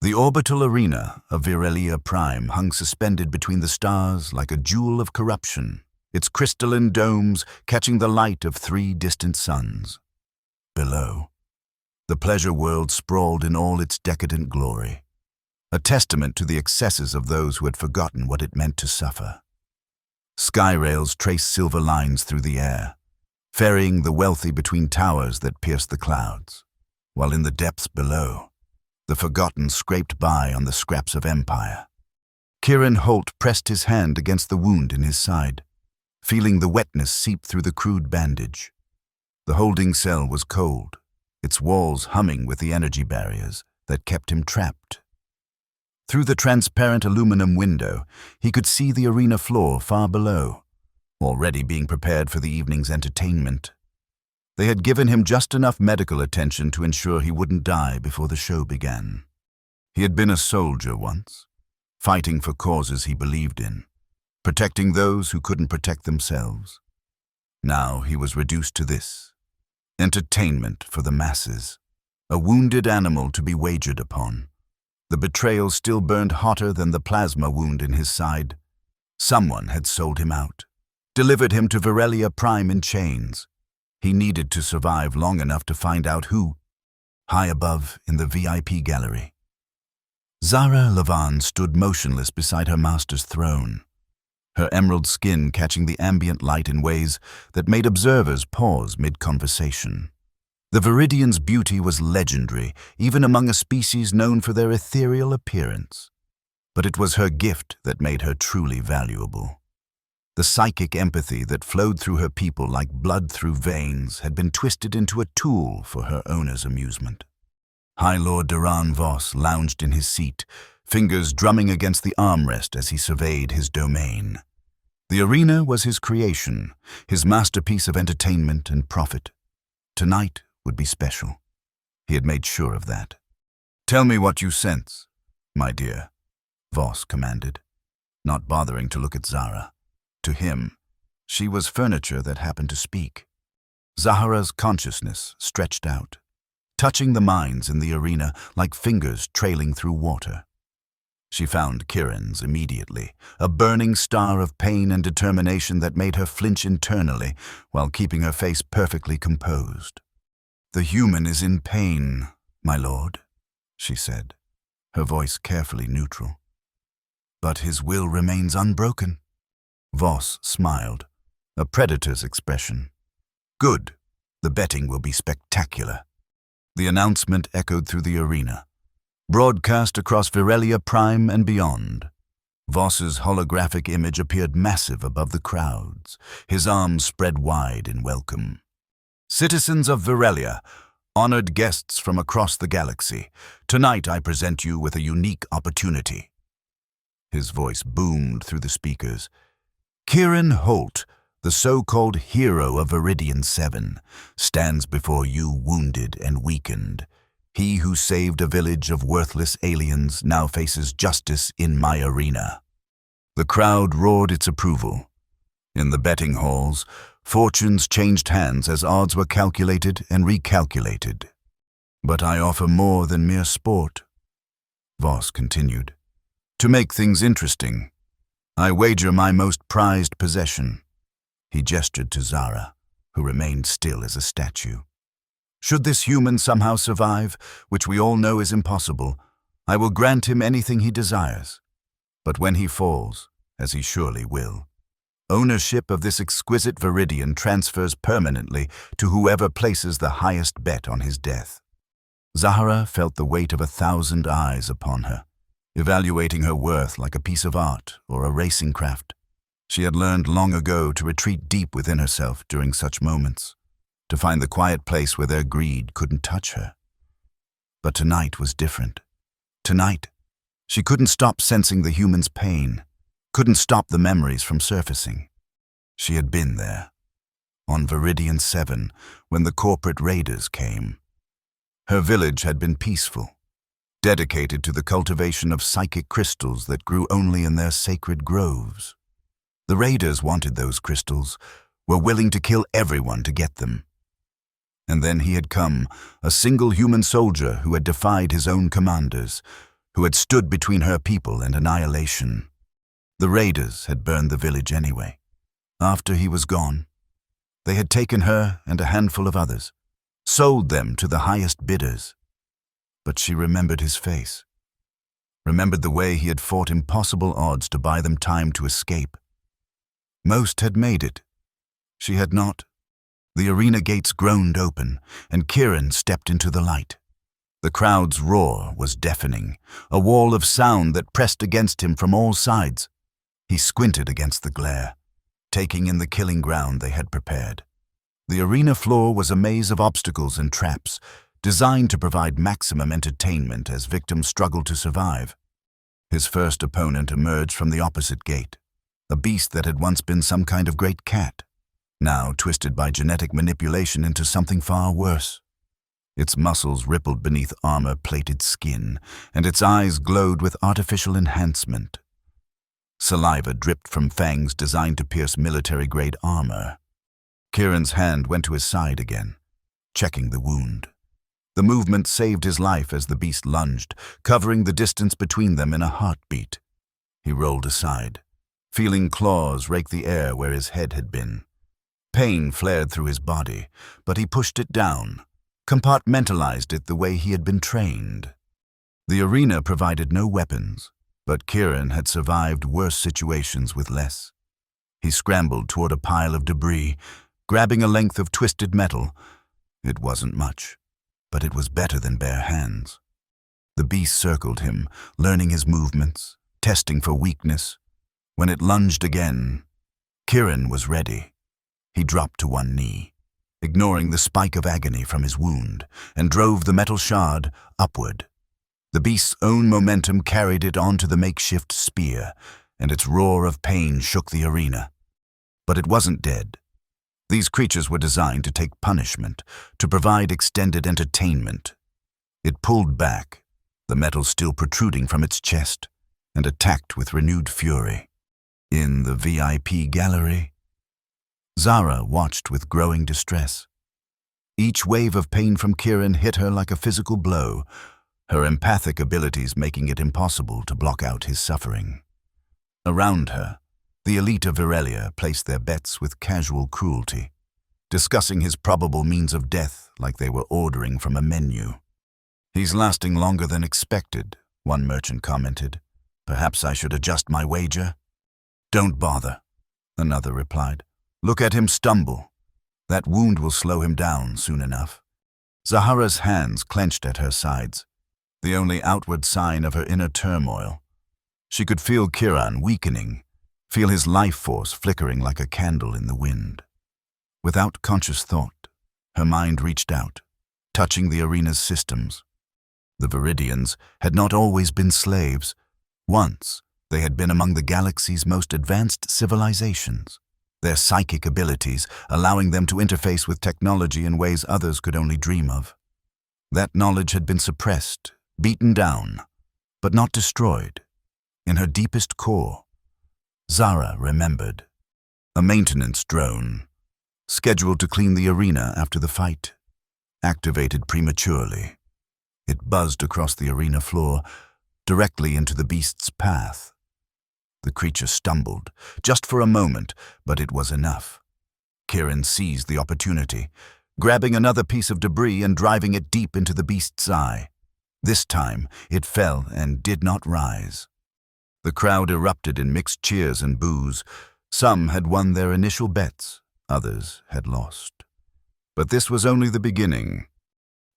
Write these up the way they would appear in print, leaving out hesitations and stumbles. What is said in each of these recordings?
The orbital arena of Virelia Prime hung suspended between the stars like a jewel of corruption, its crystalline domes catching the light of 3 distant suns. Below, the pleasure world sprawled in all its decadent glory, a testament to the excesses of those who had forgotten what it meant to suffer. Sky rails traced silver lines through the air, ferrying the wealthy between towers that pierced the clouds, while in the depths below, the forgotten scraped by on the scraps of empire. Kieran Holt pressed his hand against the wound in his side, feeling the wetness seep through the crude bandage. The holding cell was cold, its walls humming with the energy barriers that kept him trapped. Through the transparent aluminum window, he could see the arena floor far below, already being prepared for the evening's entertainment. They had given him just enough medical attention to ensure he wouldn't die before the show began. He had been a soldier once, fighting for causes he believed in, protecting those who couldn't protect themselves. Now he was reduced to this: entertainment for the masses, a wounded animal to be wagered upon. The betrayal still burned hotter than the plasma wound in his side. Someone had sold him out, delivered him to Virelia Prime in chains. He needed to survive long enough to find out who. High above in the VIP gallery, Zara Lavan stood motionless beside her master's throne, her emerald skin catching the ambient light in ways that made observers pause mid-conversation. The Viridian's beauty was legendary, even among a species known for their ethereal appearance. But it was her gift that made her truly valuable. The psychic empathy that flowed through her people like blood through veins had been twisted into a tool for her owner's amusement. High Lord Duran Voss lounged in his seat, fingers drumming against the armrest as he surveyed his domain. The arena was his creation, his masterpiece of entertainment and profit. Tonight would be special. He had made sure of that. "Tell me what you sense, my dear," Voss commanded, not bothering to look at Zara. To him, she was furniture that happened to speak. Zahara's consciousness stretched out, touching the minds in the arena like fingers trailing through water. She found Kieran's immediately, a burning star of pain and determination that made her flinch internally while keeping her face perfectly composed. "The human is in pain, my lord," she said, her voice carefully neutral. "But his will remains unbroken." Voss smiled, a predator's expression. "Good. The betting will be spectacular." The announcement echoed through the arena, broadcast across Virelia Prime and beyond. Voss's holographic image appeared massive above the crowds, his arms spread wide in welcome. "Citizens of Virelia, honored guests from across the galaxy, tonight I present you with a unique opportunity." His voice boomed through the speakers. "Kieran Holt, the so-called hero of Viridian 7, stands before you wounded and weakened. He who saved a village of worthless aliens now faces justice in my arena." The crowd roared its approval. In the betting halls, fortunes changed hands as odds were calculated and recalculated. "But I offer more than mere sport," Voss continued. "To make things interesting, I wager my most prized possession." He gestured to Zara, who remained still as a statue. "Should this human somehow survive, which we all know is impossible, I will grant him anything he desires. But when he falls, as he surely will, ownership of this exquisite Viridian transfers permanently to whoever places the highest bet on his death." Zahara felt the weight of 1,000 eyes upon her, evaluating her worth like a piece of art or a racing craft. She had learned long ago to retreat deep within herself during such moments, to find the quiet place where their greed couldn't touch her. But tonight was different. Tonight, she couldn't stop sensing the human's pain, couldn't stop the memories from surfacing. She had been there, on Viridian 7, when the corporate raiders came. Her village had been peaceful, dedicated to the cultivation of psychic crystals that grew only in their sacred groves. The raiders wanted those crystals, were willing to kill everyone to get them. And then he had come, a single human soldier who had defied his own commanders, who had stood between her people and annihilation. The raiders had burned the village anyway. After he was gone, they had taken her and a handful of others, sold them to the highest bidders. But she remembered his face, remembered the way he had fought impossible odds to buy them time to escape. Most had made it. She had not. The arena gates groaned open, and Kieran stepped into the light. The crowd's roar was deafening, a wall of sound that pressed against him from all sides. He squinted against the glare, taking in the killing ground they had prepared. The arena floor was a maze of obstacles and traps, designed to provide maximum entertainment as victims struggled to survive. His first opponent emerged from the opposite gate, a beast that had once been some kind of great cat, now twisted by genetic manipulation into something far worse. Its muscles rippled beneath armor-plated skin, and its eyes glowed with artificial enhancement. Saliva dripped from fangs designed to pierce military-grade armor. Kieran's hand went to his side again, checking the wound. The movement saved his life as the beast lunged, covering the distance between them in a heartbeat. He rolled aside, feeling claws rake the air where his head had been. Pain flared through his body, but he pushed it down, compartmentalized it the way he had been trained. The arena provided no weapons, but Kieran had survived worse situations with less. He scrambled toward a pile of debris, grabbing a length of twisted metal. It wasn't much, but it was better than bare hands. The beast circled him, learning his movements, testing for weakness. When it lunged again, Kieran was ready. He dropped to one knee, ignoring the spike of agony from his wound, and drove the metal shard upward. The beast's own momentum carried it onto the makeshift spear, and its roar of pain shook the arena. But it wasn't dead. These creatures were designed to take punishment, to provide extended entertainment. It pulled back, the metal still protruding from its chest, and attacked with renewed fury. In the VIP gallery, Zara watched with growing distress. Each wave of pain from Kieran hit her like a physical blow, her empathic abilities making it impossible to block out his suffering. Around her, the elite of Virelia placed their bets with casual cruelty, discussing his probable means of death like they were ordering from a menu. "He's lasting longer than expected," one merchant commented. "Perhaps I should adjust my wager?" "Don't bother," another replied. "Look at him stumble. That wound will slow him down soon enough." Zahara's hands clenched at her sides, the only outward sign of her inner turmoil. She could feel Kieran weakening, feel his life force flickering like a candle in the wind. Without conscious thought, her mind reached out, touching the arena's systems. The Viridians had not always been slaves. Once, they had been among the galaxy's most advanced civilizations, their psychic abilities allowing them to interface with technology in ways others could only dream of. That knowledge had been suppressed, beaten down, but not destroyed. In her deepest core, Zara remembered. A maintenance drone, scheduled to clean the arena after the fight, activated prematurely. It buzzed across the arena floor, directly into the beast's path. The creature stumbled, just for a moment, but it was enough. Kieran seized the opportunity, grabbing another piece of debris and driving it deep into the beast's eye. This time, it fell and did not rise. The crowd erupted in mixed cheers and boos. Some had won their initial bets, others had lost. But this was only the beginning.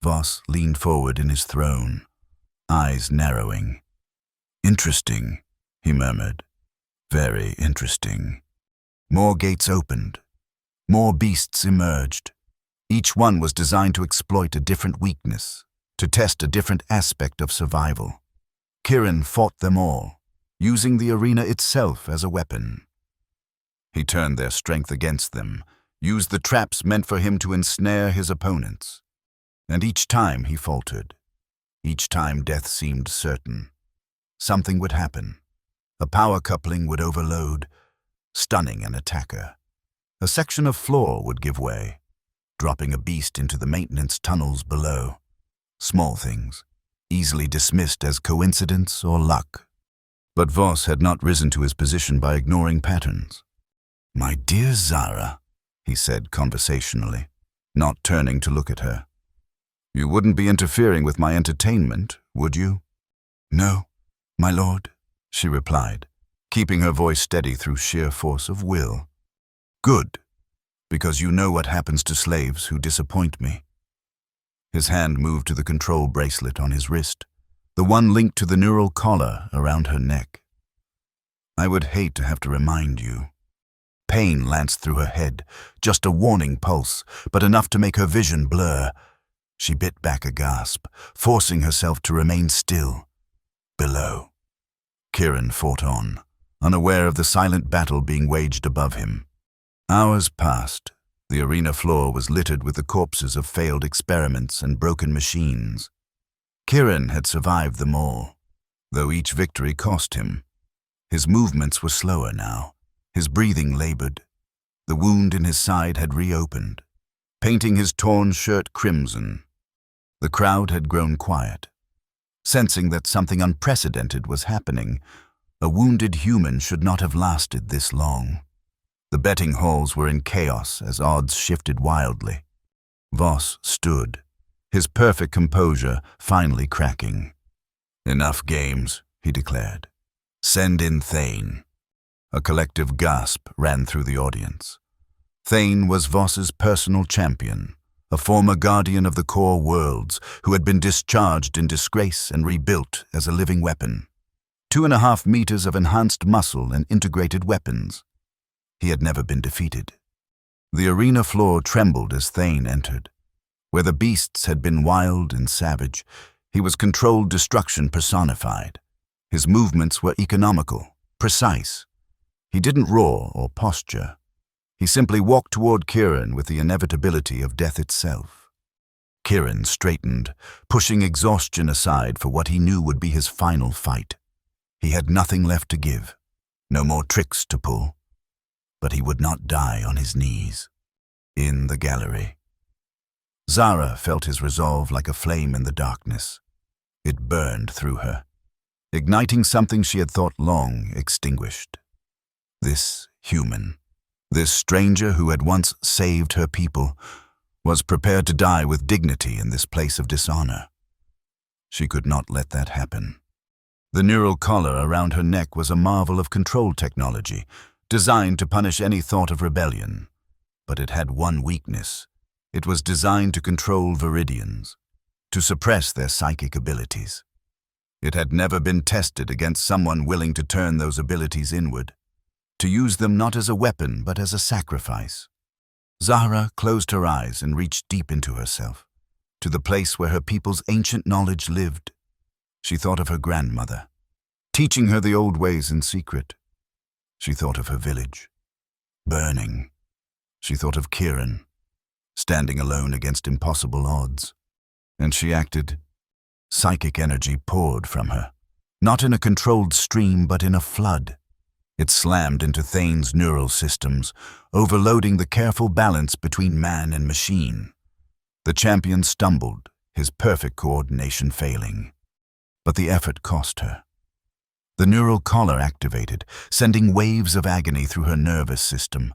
Voss leaned forward in his throne, eyes narrowing. "Interesting," he murmured. "Very interesting." More gates opened. More beasts emerged. Each one was designed to exploit a different weakness, to test a different aspect of survival. Kieran fought them all, using the arena itself as a weapon. He turned their strength against them, used the traps meant for him to ensnare his opponents. And each time he faltered. Each time death seemed certain. Something would happen. A power coupling would overload, stunning an attacker. A section of floor would give way, dropping a beast into the maintenance tunnels below. Small things, easily dismissed as coincidence or luck. But Voss had not risen to his position by ignoring patterns. "My dear Zara," he said conversationally, not turning to look at her. "You wouldn't be interfering with my entertainment, would you?" "No, my lord," she replied, keeping her voice steady through sheer force of will. "Good, because you know what happens to slaves who disappoint me." His hand moved to the control bracelet on his wrist, the one linked to the neural collar around her neck. "I would hate to have to remind you." Pain lanced through her head, just a warning pulse, but enough to make her vision blur. She bit back a gasp, forcing herself to remain still. Below, Kieran fought on, unaware of the silent battle being waged above him. Hours passed. The arena floor was littered with the corpses of failed experiments and broken machines. Kieran had survived them all, though each victory cost him. His movements were slower now, his breathing labored. The wound in his side had reopened, painting his torn shirt crimson. The crowd had grown quiet, sensing that something unprecedented was happening. A wounded human should not have lasted this long. The betting halls were in chaos as odds shifted wildly. Voss stood, his perfect composure finally cracking. "Enough games," he declared. "Send in Thane." A collective gasp ran through the audience. Thane was Voss's personal champion, a former guardian of the core worlds who had been discharged in disgrace and rebuilt as a living weapon. 2.5 meters of enhanced muscle and integrated weapons. He had never been defeated. The arena floor trembled as Thane entered. Where the beasts had been wild and savage, he was controlled destruction personified. His movements were economical, precise. He didn't roar or posture. He simply walked toward Kieran with the inevitability of death itself. Kieran straightened, pushing exhaustion aside for what he knew would be his final fight. He had nothing left to give, no more tricks to pull. But he would not die on his knees. In the gallery, Zara felt his resolve like a flame in the darkness. It burned through her, igniting something she had thought long extinguished. This human, this stranger who had once saved her people, was prepared to die with dignity in this place of dishonor. She could not let that happen. The neural collar around her neck was a marvel of control technology, designed to punish any thought of rebellion. But it had one weakness. It was designed to control Viridians, to suppress their psychic abilities. It had never been tested against someone willing to turn those abilities inward, to use them not as a weapon but as a sacrifice. Zahra closed her eyes and reached deep into herself, to the place where her people's ancient knowledge lived. She thought of her grandmother, teaching her the old ways in secret. She thought of her village, burning. She thought of Kieran, standing alone against impossible odds. And she acted. Psychic energy poured from her, not in a controlled stream but in a flood. It slammed into Thane's neural systems, overloading the careful balance between man and machine. The champion stumbled, his perfect coordination failing. But the effort cost her. The neural collar activated, sending waves of agony through her nervous system.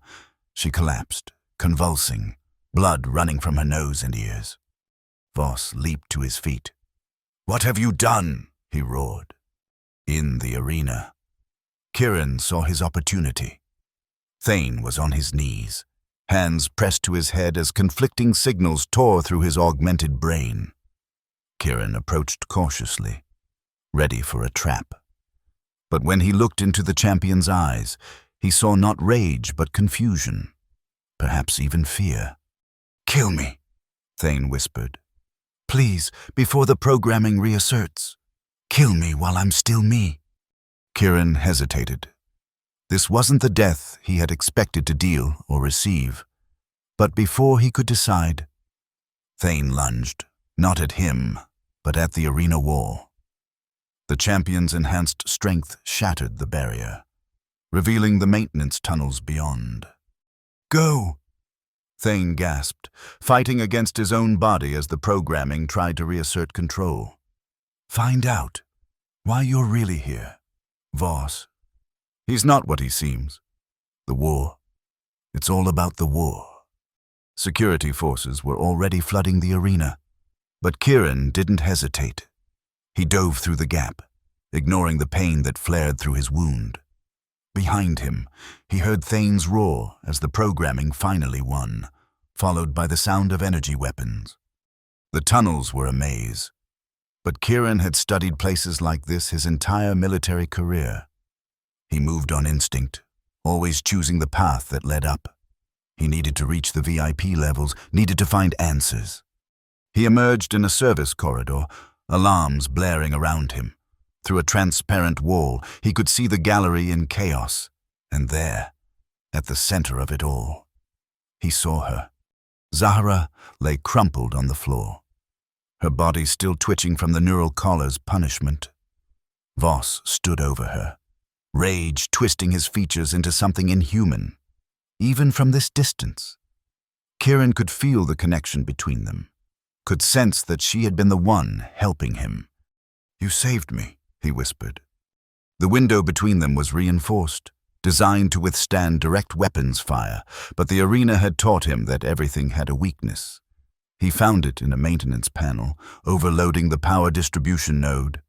She collapsed, convulsing, blood running from her nose and ears. Voss leaped to his feet. "What have you done?" he roared. In the arena, Kieran saw his opportunity. Thane was on his knees, hands pressed to his head as conflicting signals tore through his augmented brain. Kieran approached cautiously, ready for a trap. But when he looked into the champion's eyes, he saw not rage but confusion, perhaps even fear. "Kill me," Thane whispered. "Please, before the programming reasserts. Kill me while I'm still me." Kieran hesitated. This wasn't the death he had expected to deal or receive. But before he could decide, Thane lunged, not at him, but at the arena wall. The champion's enhanced strength shattered the barrier, revealing the maintenance tunnels beyond. "Go!" Thane gasped, fighting against his own body as the programming tried to reassert control. Find out why you're really here, Voss. He's not what he seems. The war. It's all about the war. Security forces were already flooding the arena, but Kieran didn't hesitate. He dove through the gap, ignoring the pain that flared through his wound. Behind him, he heard Thane's roar as the programming finally won, followed by the sound of energy weapons. The tunnels were a maze, but Kieran had studied places like this his entire military career. He moved on instinct, always choosing the path that led up. He needed to reach the VIP levels, needed to find answers. He emerged in a service corridor, alarms blaring around him. Through a transparent wall, he could see the gallery in chaos, and there, at the center of it all, he saw her. Zahra lay crumpled on the floor, her body still twitching from the neural collar's punishment. Voss stood over her, rage twisting his features into something inhuman. Even from this distance, Kieran could feel the connection between them, could sense that she had been the one helping him. "You saved me," he whispered. The window between them was reinforced, designed to withstand direct weapons fire, but the arena had taught him that everything had a weakness. He found it in a maintenance panel, overloading the power distribution node.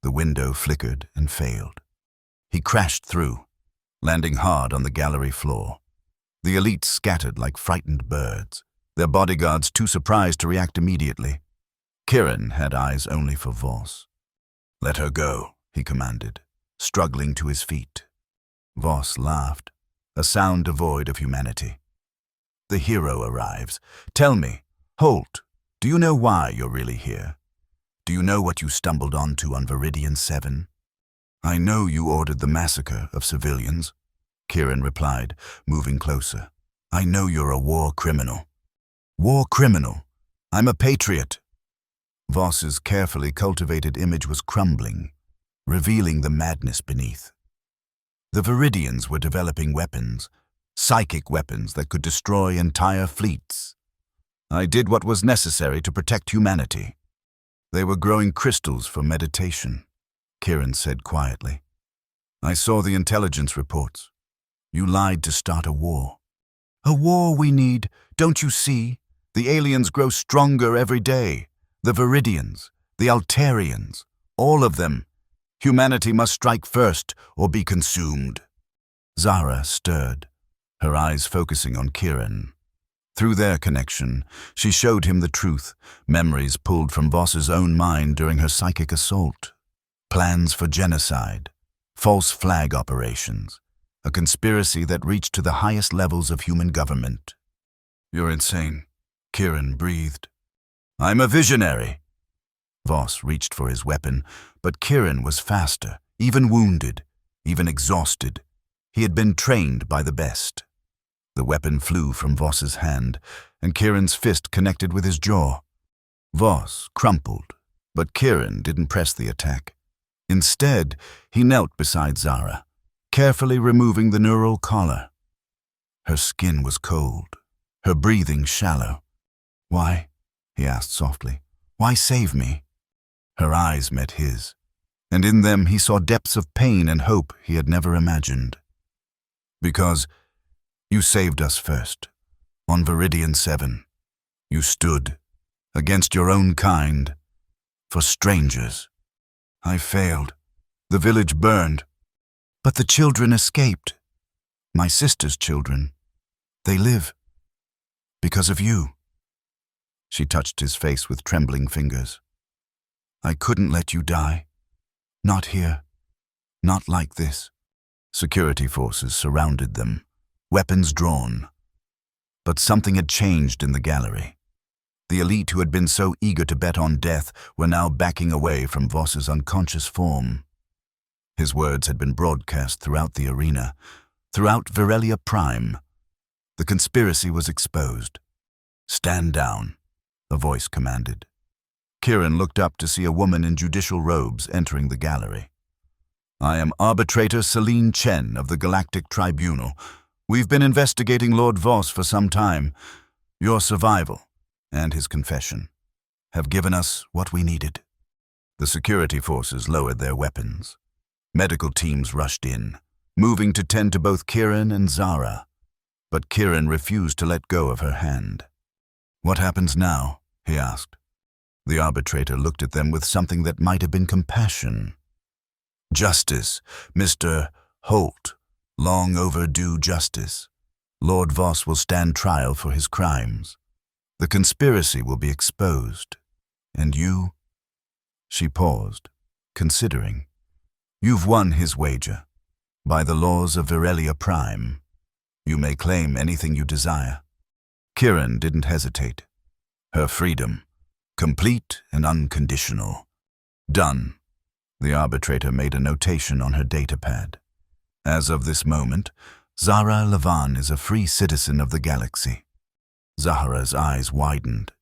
The window flickered and failed. He crashed through, landing hard on the gallery floor. The elite scattered like frightened birds, their bodyguards too surprised to react immediately. Kieran had eyes only for Voss. "Let her go," he commanded, struggling to his feet. Voss laughed, a sound devoid of humanity. "The hero arrives. Tell me, Holt, do you know why you're really here? Do you know what you stumbled onto on Viridian 7? "I know you ordered the massacre of civilians," Kieran replied, moving closer. "I know you're a war criminal." "War criminal? I'm a patriot." Voss's carefully cultivated image was crumbling, revealing the madness beneath. The Viridians were developing weapons, psychic weapons that could destroy entire fleets. I did what was necessary to protect humanity. They were growing crystals for meditation, Kieran said quietly. "I saw the intelligence reports. You lied to start a war. A war we need, don't you see? The aliens grow stronger every day. The Viridians, the Altarians, all of them. Humanity must strike first or be consumed." Zahra stirred, her eyes focusing on Kieran. Through their connection, she showed him the truth, memories pulled from Voss's own mind during her psychic assault. Plans for genocide, false flag operations, a conspiracy that reached to the highest levels of human government. "You're insane," Kieran breathed. "I'm a visionary." Voss reached for his weapon, but Kieran was faster, even wounded, even exhausted. He had been trained by the best. The weapon flew from Voss's hand, and Kieran's fist connected with his jaw. Voss crumpled, but Kieran didn't press the attack. Instead, he knelt beside Zahra, carefully removing the neural collar. Her skin was cold, her breathing shallow. "Why?" he asked softly. "Why save me?" Her eyes met his, and in them he saw depths of pain and hope he had never imagined. "Because you saved us first, on Viridian 7. You stood, against your own kind, for strangers. I failed. The village burned. But the children escaped. My sister's children. They live. Because of you." She touched his face with trembling fingers. "I couldn't let you die. Not here. Not like this." Security forces surrounded them, weapons drawn. But something had changed in the gallery. The elite who had been so eager to bet on death were now backing away from Voss's unconscious form. His words had been broadcast throughout the arena, throughout Virelia Prime. The conspiracy was exposed. "Stand down," a voice commanded. Kieran looked up to see a woman in judicial robes entering the gallery. "I am Arbitrator Celine Chen of the Galactic Tribunal. We've been investigating Lord Voss for some time. Your survival and his confession have given us what we needed." The security forces lowered their weapons. Medical teams rushed in, moving to tend to both Kieran and Zara. But Kieran refused to let go of her hand. "What happens now?" he asked. The arbitrator looked at them with something that might have been compassion. "Justice, Mr. Holt. Long overdue justice. Lord Voss will stand trial for his crimes. The conspiracy will be exposed. And you?" She paused, considering. "You've won his wager. By the laws of Virelia Prime, you may claim anything you desire." Kieran didn't hesitate. Her freedom, complete and unconditional. "Done." The arbitrator made a notation on her datapad. "As of this moment, Zara Levan is a free citizen of the galaxy." Zahara's eyes widened,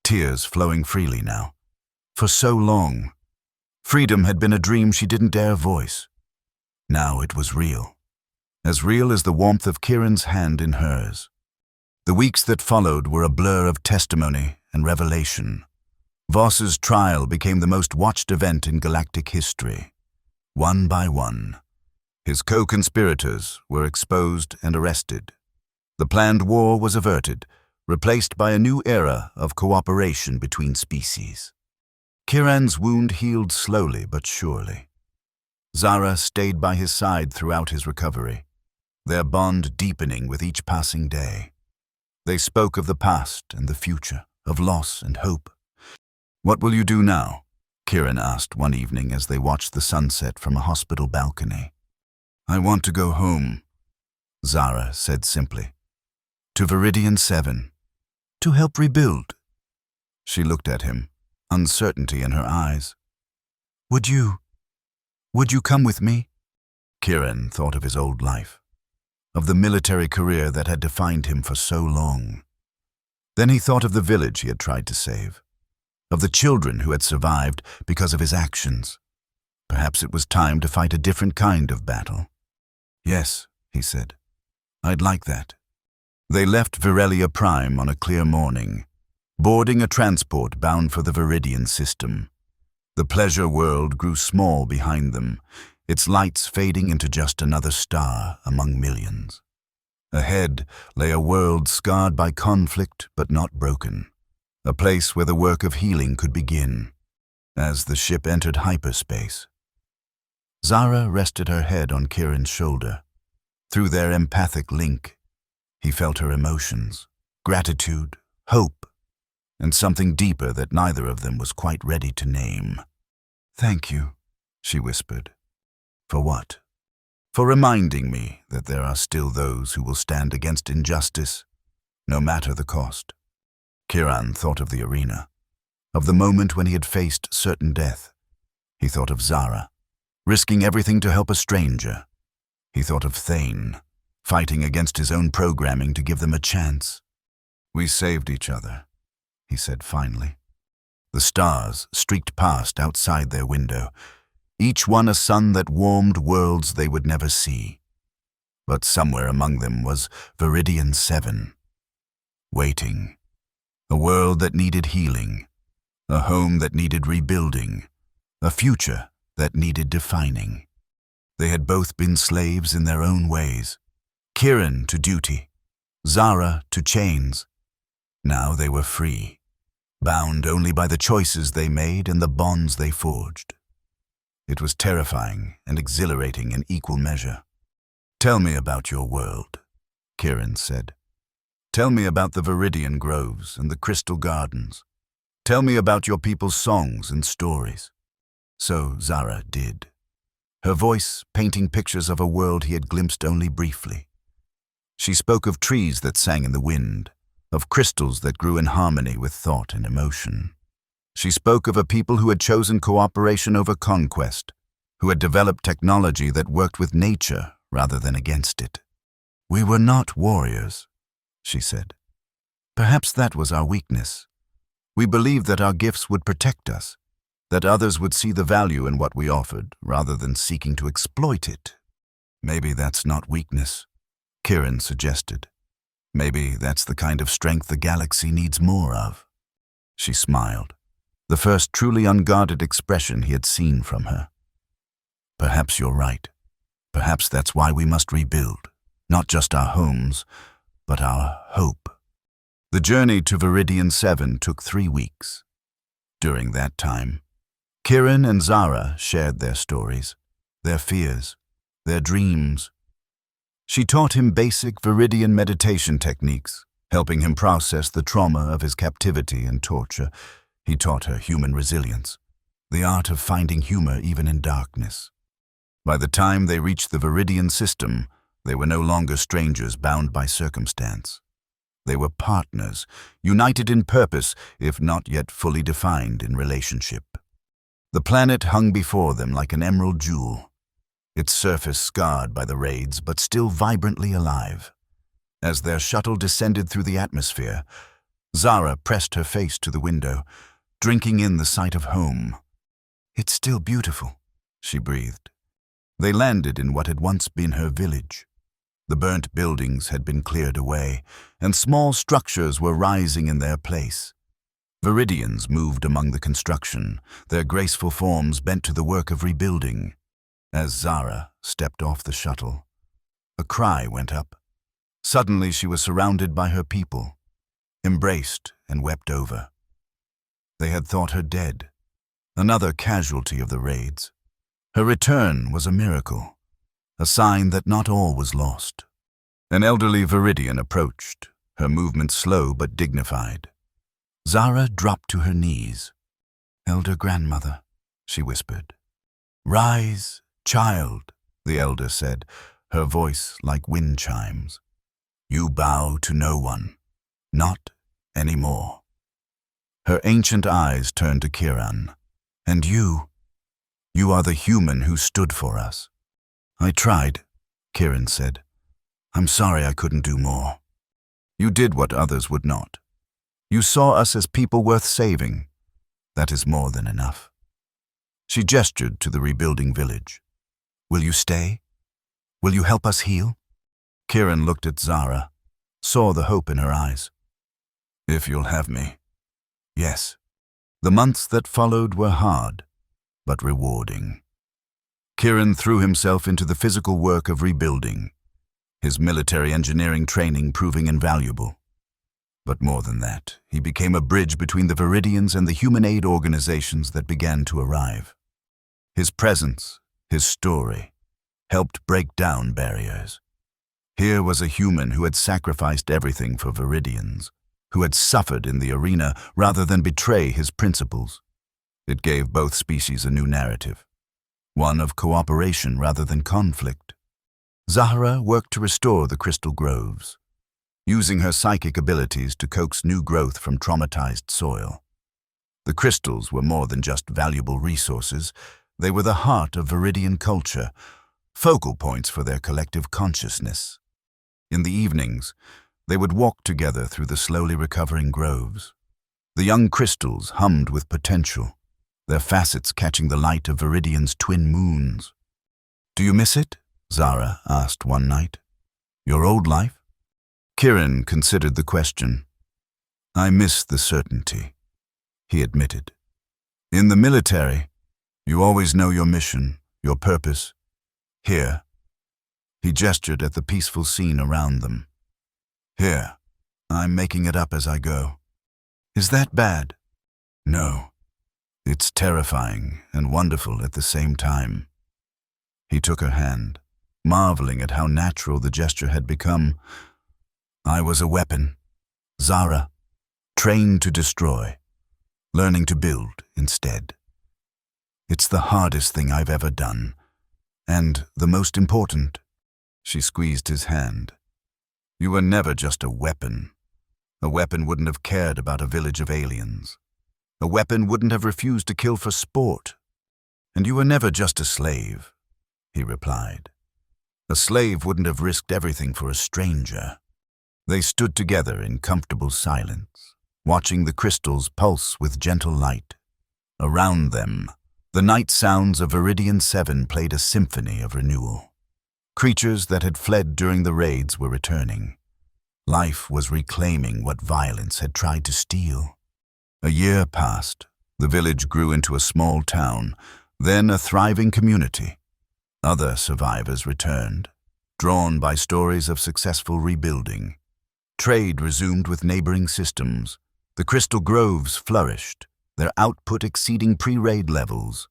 tears flowing freely now. For so long, freedom had been a dream she didn't dare voice. Now it was real. As real as the warmth of Kieran's hand in hers. The weeks that followed were a blur of testimony and revelation. Voss's trial became the most watched event in galactic history. One by one, his co-conspirators were exposed and arrested. The planned war was averted, replaced by a new era of cooperation between species. Kieran's wound healed slowly but surely. Zara stayed by his side throughout his recovery, their bond deepening with each passing day. They spoke of the past and the future, of loss and hope. "What will you do now?" Kieran asked one evening as they watched the sunset from a hospital balcony. "I want to go home," Zara said simply. "To Viridian 7. To help rebuild." She looked at him, uncertainty in her eyes. Would you come with me?" Kieran thought of his old life, of the military career that had defined him for so long. Then he thought of the village he had tried to save, of the children who had survived because of his actions. Perhaps it was time to fight a different kind of battle. "Yes," he said. "I'd like that." They left Virelia Prime on a clear morning, boarding a transport bound for the Viridian system. The pleasure world grew small behind them, its lights fading into just another star among millions. Ahead lay a world scarred by conflict but not broken, a place where the work of healing could begin. As the ship entered hyperspace, Zara rested her head on Kieran's shoulder. Through their empathic link, he felt her emotions, gratitude, hope, and something deeper that neither of them was quite ready to name. "Thank you," she whispered. "For what?" "For reminding me that there are still those who will stand against injustice, no matter the cost." Kieran thought of the arena, of the moment when he had faced certain death. He thought of Zara, risking everything to help a stranger. He thought of Thane, fighting against his own programming to give them a chance. "We saved each other," he said finally. The stars streaked past outside their window, each one a sun that warmed worlds they would never see. But somewhere among them was Viridian 7, waiting. A world that needed healing, a home that needed rebuilding, a future that needed defining. They had both been slaves in their own ways, Kieran to duty, Zara to chains. Now they were free, bound only by the choices they made and the bonds they forged. It was terrifying and exhilarating in equal measure. "Tell me about your world," Kieran said. "Tell me about the Viridian groves and the crystal gardens. Tell me about your people's songs and stories." So Zara did, her voice painting pictures of a world he had glimpsed only briefly. She spoke of trees that sang in the wind, of crystals that grew in harmony with thought and emotion. She spoke of a people who had chosen cooperation over conquest, who had developed technology that worked with nature rather than against it. "We were not warriors," she said. "Perhaps that was our weakness. We believed that our gifts would protect us, that others would see the value in what we offered rather than seeking to exploit it." "Maybe that's not weakness," Kieran suggested. "Maybe that's the kind of strength the galaxy needs more of." She smiled. the first truly unguarded expression he had seen from her. Perhaps you're right. Perhaps that's why we must rebuild, not just our homes, but our hope. The journey to Viridian 7 took 3 weeks. During that time, Kieran and Zara shared their stories, their fears, their dreams. She taught him basic Viridian meditation techniques, helping him process the trauma of his captivity and torture. He taught her human resilience, the art of finding humor even in darkness. By the time they reached the Viridian system, they were no longer strangers bound by circumstance. They were partners, united in purpose, if not yet fully defined in relationship. The planet hung before them like an emerald jewel, its surface scarred by the raids but still vibrantly alive. As their shuttle descended through the atmosphere, Zara pressed her face to the window, drinking in the sight of home. "It's still beautiful," she breathed. They landed in what had once been her village. The burnt buildings had been cleared away, and small structures were rising in their place. Viridians moved among the construction, their graceful forms bent to the work of rebuilding. As Zara stepped off the shuttle, a cry went up. Suddenly she was surrounded by her people, embraced and wept over. They had thought her dead, another casualty of the raids. Her return was a miracle, a sign that not all was lost. An elderly Viridian approached, her movements slow but dignified. Zara dropped to her knees. "Elder grandmother," she whispered. "Rise, child," the elder said, her voice like wind chimes. "You bow to no one, not anymore." Her ancient eyes turned to Kieran. "And you are the human who stood for us." "I tried," Kieran said. "I'm sorry I couldn't do more." "You did what others would not. You saw us as people worth saving. That is more than enough." She gestured to the rebuilding village. "Will you stay? Will you help us heal?" Kieran looked at Zara, saw the hope in her eyes. "If you'll have me, yes." The months that followed were hard, but rewarding. Kieran threw himself into the physical work of rebuilding, his military engineering training proving invaluable. But more than that, he became a bridge between the Viridians and the human aid organizations that began to arrive. His presence, his story, helped break down barriers. Here was a human who had sacrificed everything for Viridians, who had suffered in the arena rather than betray his principles. It gave both species a new narrative, one of cooperation rather than conflict. Zahra worked to restore the crystal groves, using her psychic abilities to coax new growth from traumatized soil. The crystals were more than just valuable resources. They were the heart of Viridian culture, focal points for their collective consciousness. In the evenings, they would walk together through the slowly recovering groves. The young crystals hummed with potential, their facets catching the light of Viridian's twin moons. "Do you miss it?" Zara asked one night. "Your old life?" Kieran considered the question. "I miss the certainty," he admitted. "In the military, you always know your mission, your purpose. Here," he gestured at the peaceful scene around them. "Here, I'm making it up as I go." "Is that bad?" "No. It's terrifying and wonderful at the same time." He took her hand, marveling at how natural the gesture had become. "I was a weapon, Zara, trained to destroy, learning to build instead. It's the hardest thing I've ever done, and the most important." She squeezed his hand. "You were never just a weapon. A weapon wouldn't have cared about a village of aliens. A weapon wouldn't have refused to kill for sport. And you were never just a slave," he replied. "A slave wouldn't have risked everything for a stranger." They stood together in comfortable silence, watching the crystals pulse with gentle light. Around them, the night sounds of Viridian 7 played a symphony of renewal. Creatures that had fled during the raids were returning. Life was reclaiming what violence had tried to steal. A year passed, The village grew into a small town, then a thriving community. Other survivors returned, drawn by stories of successful rebuilding. Trade resumed with neighboring systems. The crystal groves flourished, their output exceeding pre-raid levels.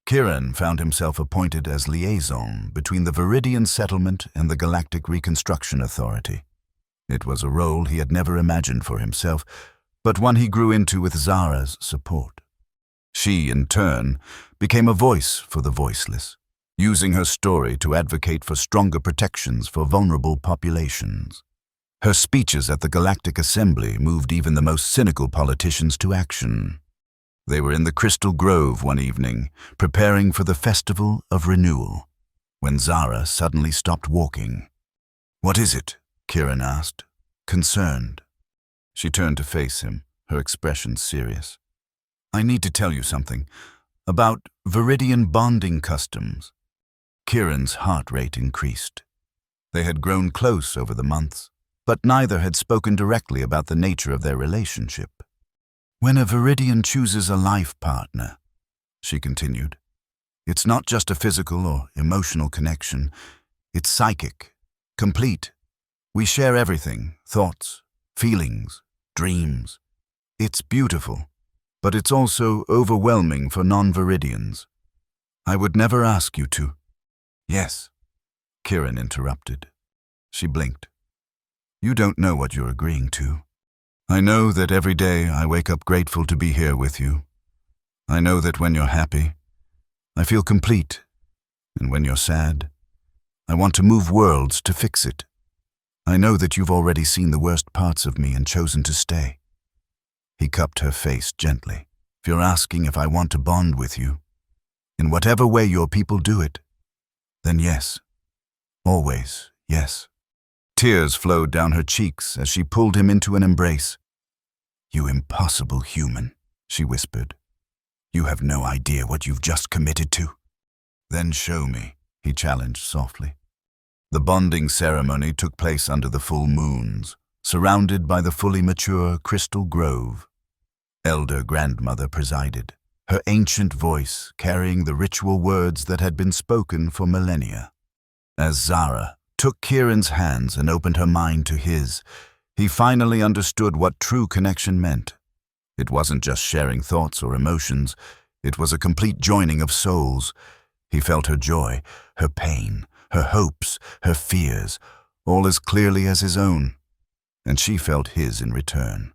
Kieran found himself appointed as liaison between the Viridian settlement and the Galactic Reconstruction Authority. It was a role he had never imagined for himself, but one he grew into with Zara's support. She, in turn, became a voice for the voiceless, using her story to advocate for stronger protections for vulnerable populations. Her speeches at the Galactic Assembly moved even the most cynical politicians to action. They were in the Crystal Grove one evening, preparing for the Festival of Renewal, when Zara suddenly stopped walking. "What is it?" Kieran asked, concerned. She turned to face him, her expression serious. "I need to tell you something about Viridian bonding customs." Kieran's heart rate increased. They had grown close over the months, but neither had spoken directly about the nature of their relationship. "When a Viridian chooses a life partner," she continued, "it's not just a physical or emotional connection. It's psychic, complete. We share everything, thoughts, feelings, dreams. It's beautiful, but it's also overwhelming for non-Viridians. I would never ask you to." "Yes," Kieran interrupted. She blinked. "You don't know what you're agreeing to. I know that every day I wake up grateful to be here with you. I know that when you're happy, I feel complete, and when you're sad, I want to move worlds to fix it. I know that you've already seen the worst parts of me and chosen to stay." He cupped her face gently. "If you're asking if I want to bond with you, in whatever way your people do it, then yes. Always yes." Tears flowed down her cheeks as she pulled him into an embrace. "You impossible human," she whispered. "You have no idea what you've just committed to." "Then show me," he challenged softly. The bonding ceremony took place under the full moons, surrounded by the fully mature Crystal Grove. Elder Grandmother presided, her ancient voice carrying the ritual words that had been spoken for millennia. As Zara took Kieran's hands and opened her mind to his, he finally understood what true connection meant. It wasn't just sharing thoughts or emotions, it was a complete joining of souls. He felt her joy, her pain, her hopes, her fears, all as clearly as his own, and she felt his in return.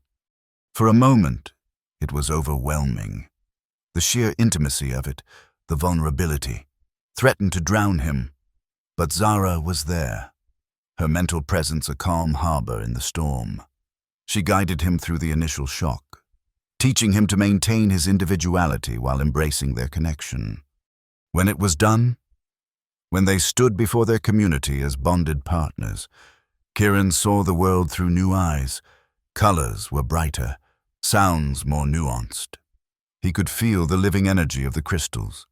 For a moment, it was overwhelming. The sheer intimacy of it, the vulnerability, threatened to drown him. But Zara was there, her mental presence a calm harbor in the storm. She guided him through the initial shock, teaching him to maintain his individuality while embracing their connection. When it was done, when they stood before their community as bonded partners, Kieran saw the world through new eyes. Colors were brighter, sounds more nuanced. He could feel the living energy of the crystals,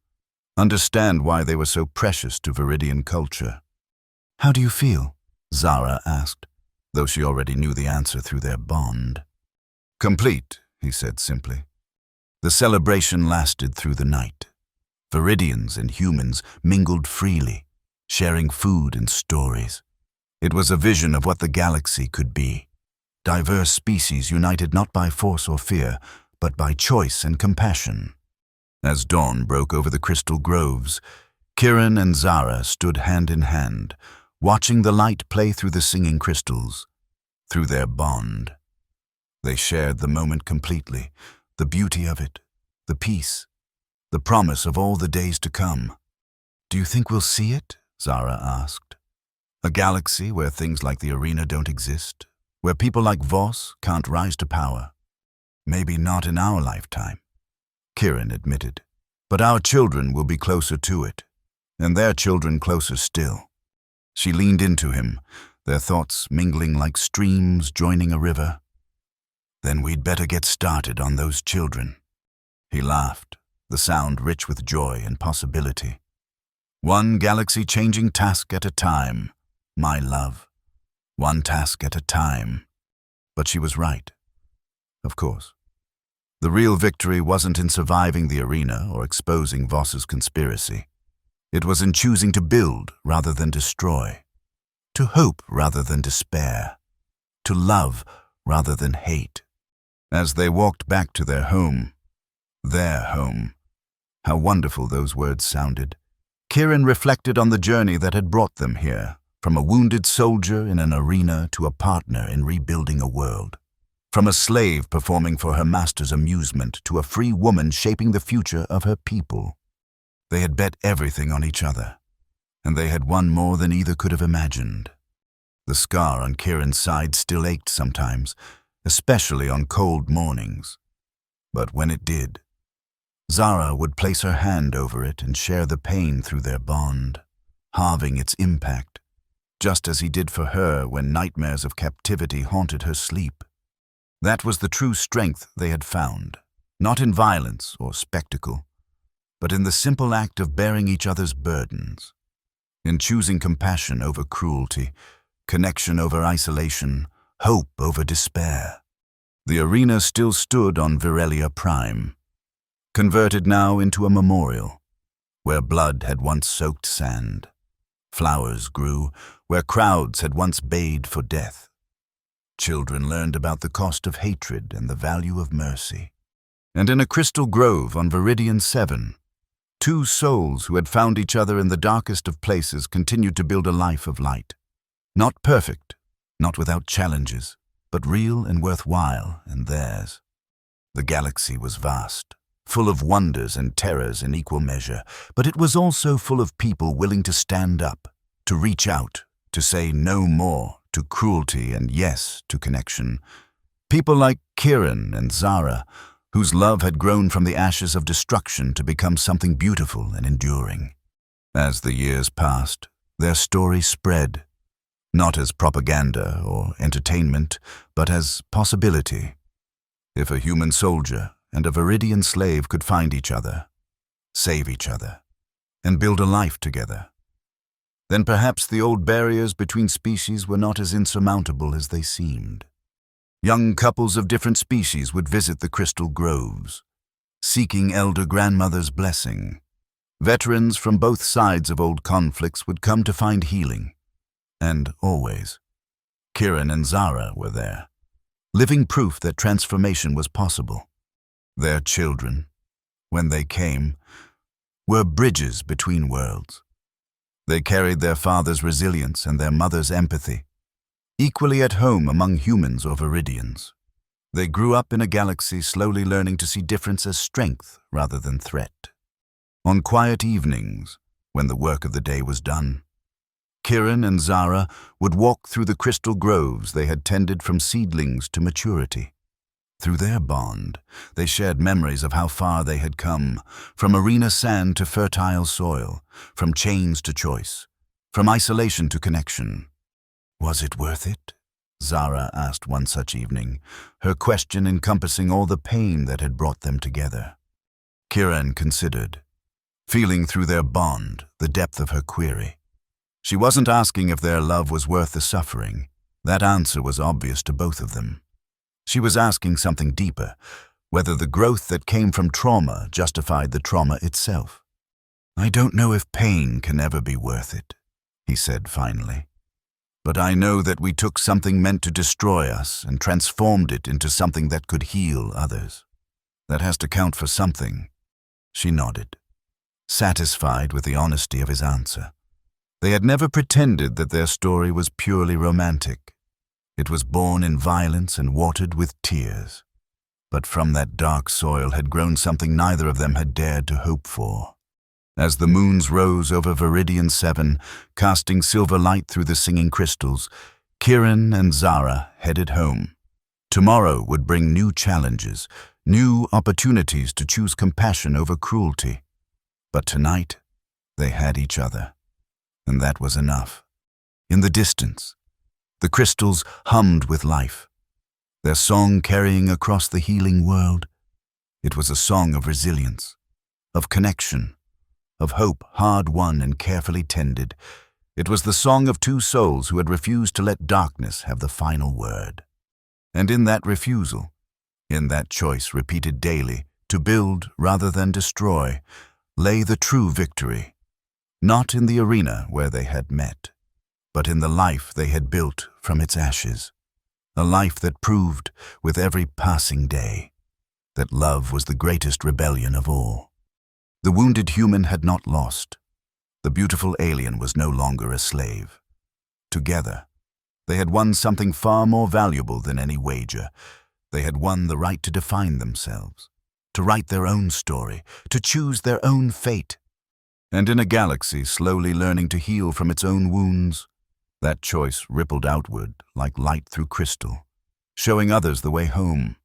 understand why they were so precious to Viridian culture. "How do you feel?" Zara asked, though she already knew the answer through their bond. "Complete," he said simply. The celebration lasted through the night. Viridians and humans mingled freely, sharing food and stories. It was a vision of what the galaxy could be. Diverse species united not by force or fear, but by choice and compassion. As dawn broke over the crystal groves, Kieran and Zara stood hand in hand, watching the light play through the singing crystals. Through their bond, they shared the moment completely, the beauty of it, the peace, the promise of all the days to come. "Do you think we'll see it?" Zara asked. "A galaxy where things like the arena don't exist, where people like Voss can't rise to power. Maybe not in our lifetime," Kieran admitted. "But our children will be closer to it, and their children closer still." She leaned into him, their thoughts mingling like streams joining a river. "Then we'd better get started on those children." He laughed, the sound rich with joy and possibility. "One galaxy-changing task at a time, my love. One task at a time." But she was right. Of course. The real victory wasn't in surviving the arena or exposing Voss's conspiracy. It was in choosing to build rather than destroy, to hope rather than despair, to love rather than hate. As they walked back to their home, how wonderful those words sounded. Kieran reflected on the journey that had brought them here, from a wounded soldier in an arena to a partner in rebuilding a world. From a slave performing for her master's amusement to a free woman shaping the future of her people. They had bet everything on each other, and they had won more than either could have imagined. The scar on Kieran's side still ached sometimes, especially on cold mornings. But when it did, Zara would place her hand over it and share the pain through their bond, halving its impact, just as he did for her when nightmares of captivity haunted her sleep. That was the true strength they had found, not in violence or spectacle, but in the simple act of bearing each other's burdens, in choosing compassion over cruelty, connection over isolation, hope over despair. The arena still stood on Virelia Prime, converted now into a memorial, where blood had once soaked sand. Flowers grew where crowds had once bayed for death. Children learned about the cost of hatred and the value of mercy. And in a crystal grove on Viridian 7, two souls who had found each other in the darkest of places continued to build a life of light. Not perfect, not without challenges, but real and worthwhile and theirs. The galaxy was vast, full of wonders and terrors in equal measure, but it was also full of people willing to stand up, to reach out, to say no more to cruelty and yes to connection. People like Kieran and Zara, whose love had grown from the ashes of destruction to become something beautiful and enduring. As the years passed, their story spread, not as propaganda or entertainment, but as possibility. If a human soldier and a Viridian slave could find each other, save each other, and build a life together, then perhaps the old barriers between species were not as insurmountable as they seemed. Young couples of different species would visit the crystal groves, seeking elder grandmother's blessing. Veterans from both sides of old conflicts would come to find healing. And always, Kieran and Zara were there, living proof that transformation was possible. Their children, when they came, were bridges between worlds. They carried their father's resilience and their mother's empathy, equally at home among humans or Viridians. They grew up in a galaxy slowly learning to see difference as strength rather than threat. On quiet evenings, when the work of the day was done, Kieran and Zara would walk through the crystal groves they had tended from seedlings to maturity. Through their bond, they shared memories of how far they had come, from arena sand to fertile soil, from chains to choice, from isolation to connection. Was it worth it? Zara asked one such evening, her question encompassing all the pain that had brought them together. Kieran considered, feeling through their bond the depth of her query. She wasn't asking if their love was worth the suffering. That answer was obvious to both of them. She was asking something deeper, whether the growth that came from trauma justified the trauma itself. "I don't know if pain can ever be worth it," he said finally. "But I know that we took something meant to destroy us and transformed it into something that could heal others. That has to count for something." She nodded, satisfied with the honesty of his answer. They had never pretended that their story was purely romantic. It was born in violence and watered with tears. But from that dark soil had grown something neither of them had dared to hope for. As the moons rose over Viridian 7, casting silver light through the singing crystals, Kieran and Zara headed home. Tomorrow would bring new challenges, new opportunities to choose compassion over cruelty. But tonight, they had each other. And that was enough. In the distance, the crystals hummed with life, their song carrying across the healing world. It was a song of resilience, of connection, of hope hard-won and carefully tended. It was the song of two souls who had refused to let darkness have the final word. And in that refusal, In that choice, repeated daily, to build rather than destroy, lay the true victory, not in the arena where they had met, but in the life they had built from its ashes, a life that proved, with every passing day, that love was the greatest rebellion of all. The wounded human had not lost. The beautiful alien was no longer a slave. Together, they had won something far more valuable than any wager. They had won the right to define themselves, to write their own story, to choose their own fate. And in a galaxy slowly learning to heal from its own wounds, that choice rippled outward like light through crystal, showing others the way home.